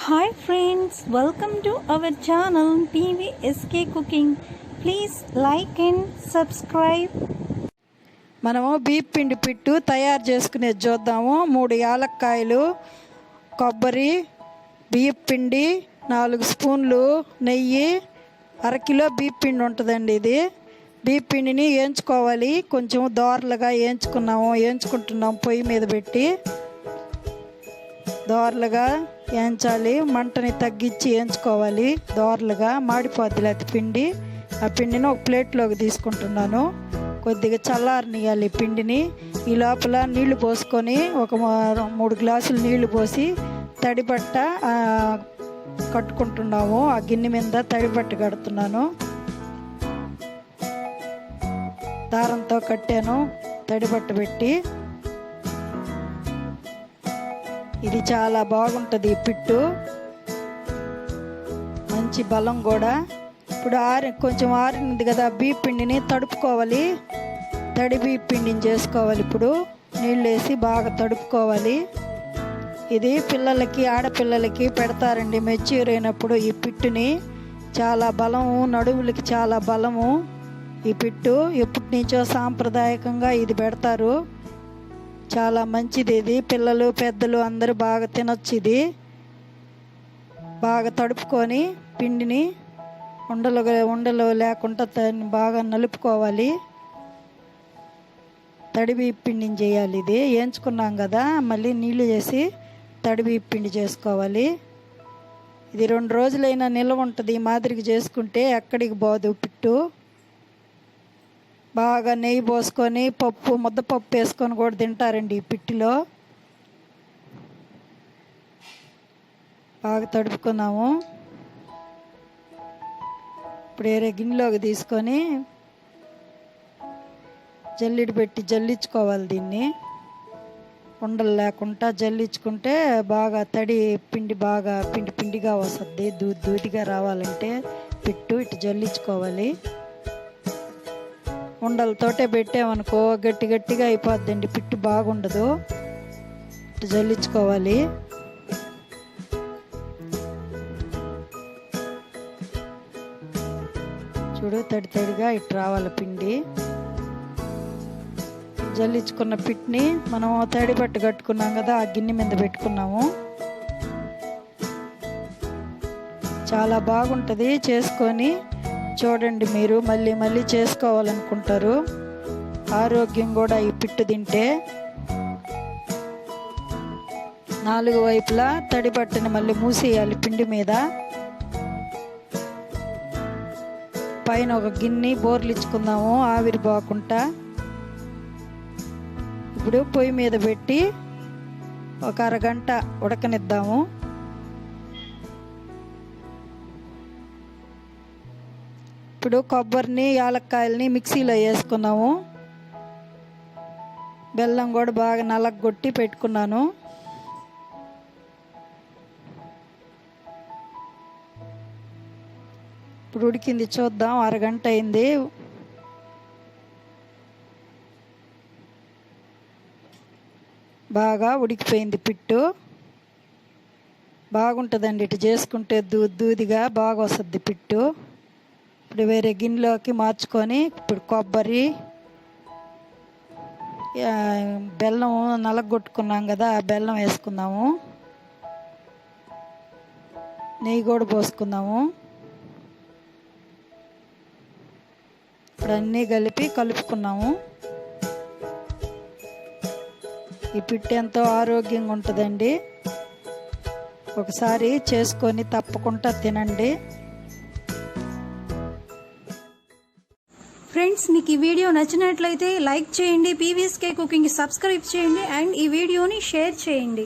Hi friends, welcome to our channel PVSK cooking. Please like and subscribe. మనము beep పిండి పిట్టు తయారు చేసుకునేది చూద్దాము. 3 యాలక్కాయలు, కొబ్బరి, బియ్యం పిండి, 4 స్పూన్లు నెయ్యి, అరకిలో బీప్ పిండి ఉంటుందండి. ఇది బీప్ పిండిని వేయించుకోవాలి. కొంచెం దోరలుగా వేయించుకుంటున్నాము పొయ్యి మీద పెట్టి. దోరలుగా వేయించాలి, మంటని తగ్గించి వేయించుకోవాలి. దోరలుగా మాడిపోద్ది లేకపోతే పిండి. ఆ పిండిని ఒక ప్లేట్లోకి తీసుకుంటున్నాను. కొద్దిగా చల్లారనియాలి పిండిని. ఈ లోపల నీళ్లు పోసుకొని ఒక 3 గ్లాసులు నీళ్లు పోసి తడిబట్ట కట్టుకుంటున్నాము. ఆ గిన్నె మీద తడిబట్ట కడుతున్నాను. దారంతో కట్టాను తడిబట్ట పెట్టి. ఇది చాలా బాగుంటుంది ఈ పిట్టు, మంచి బలం కూడా. ఇప్పుడు కొంచెం ఆరినది కదా, బీప్ పిండిని తడుపుకోవాలి. తడి బీప్ పిండిని చేసుకోవాలి. ఇప్పుడు నీళ్ళు వేసి బాగా తడుపుకోవాలి. ఇది పిల్లలకి, ఆడపిల్లలకి పెడతారండి మెచ్యూర్ అయినప్పుడు. ఈ పిట్టుని చాలా బలము, నడుములకి చాలా బలము ఈ పిట్టు. ఎప్పటి నుంచో సాంప్రదాయకంగా ఇది పెడతారు. చాలా మంచిది ఇది. పిల్లలు పెద్దలు అందరూ బాగా తినొచ్చు. ఇది బాగా తడుపుకొని పిండిని ఉండలు లేకుండా బాగా నలుపుకోవాలి. తడిబి పిండిని చేయాలి. ఇది వేయించుకున్నాం కదా, మళ్ళీ నీళ్లు చేసి తడిబి పిండి చేసుకోవాలి. ఇది 2 రోజులైనా నిల్వ ఉంటుంది. ఈ మాదిరిగా చేసుకుంటే ఎక్కడికి పోదు పిట్టు. బాగా నెయ్యి పోసుకొని ముద్దపప్పు వేసుకొని కూడా తింటారండి ఈ పిట్టిలో. బాగా తడుపుకున్నాము. ఇప్పుడు వేరే గిన్నెలోకి తీసుకొని జల్లిడి పెట్టి జల్లించుకోవాలి. దీన్ని ఉండలు లేకుండా జల్లించుకుంటే బాగా తడి పిండి బాగా పిండిగా వస్తుంది. దూదిగా రావాలంటే పిట్టు ఇటు జల్లించుకోవాలి. ఉండలతోటే పెట్టామనుకో గట్టిగా అయిపోద్దండి పిట్టు, బాగుండదు. ఇటు జల్లించుకోవాలి. చూడు, తడిగా ఇటు రావాలి పిండి. జల్లించుకున్న పిట్ని మనం తడి పట్టు కట్టుకున్నాం కదా, ఆ గిన్నె మీద పెట్టుకున్నాము. చాలా బాగుంటుంది. చేసుకొని చూడండి, మీరు మళ్ళీ చేసుకోవాలనుకుంటారు. ఆరోగ్యం కూడా ఈ పిట్టు తింటే. 4 వైపులా తడి బట్టని మళ్ళీ మూసేయాలి పిండి మీద. పైన ఒక గిన్నె బోర్లిచ్చుకుందాము ఆవిరి పోకుండా. ఇప్పుడు పొయ్యి మీద పెట్టి ఒక అరగంట ఉడకనిద్దాము. ఇప్పుడు కొబ్బరిని, యాలక్కాయలని మిక్సీలో వేసుకున్నాము. బెల్లం కూడా బాగా నలగొట్టి పెట్టుకున్నాను. ఇప్పుడు ఉడికింది చూద్దాం. అరగంట అయింది. బాగా ఉడికిపోయింది పిట్టు. బాగుంటుందండి ఇటు చేసుకుంటే. దూదిగా బాగా వస్తుంది పిట్టు. ఇప్పుడు వేరే గిన్నెలోకి మార్చుకొని ఇప్పుడు కొబ్బరి, బెల్లం నలగొట్టుకున్నాం కదా, ఆ బెల్లం వేసుకుందాము. నెయ్యి కూడా పోసుకుందాము. ఇప్పుడు అన్నీ కలుపుకున్నాము. ఈ పిట్టు ఎంతో ఆరోగ్యంగా ఉంటుందండి. ఒకసారి చేసుకొని తప్పకుండా తినండి. ఫ్రెండ్స్, మీకు ఈ వీడియో నచ్చినట్లయితే లైక్ చేయండి, PVSK కుకింగ్ సబ్స్క్రైబ్ చేయండి అండ్ ఈ వీడియోని షేర్ చేయండి.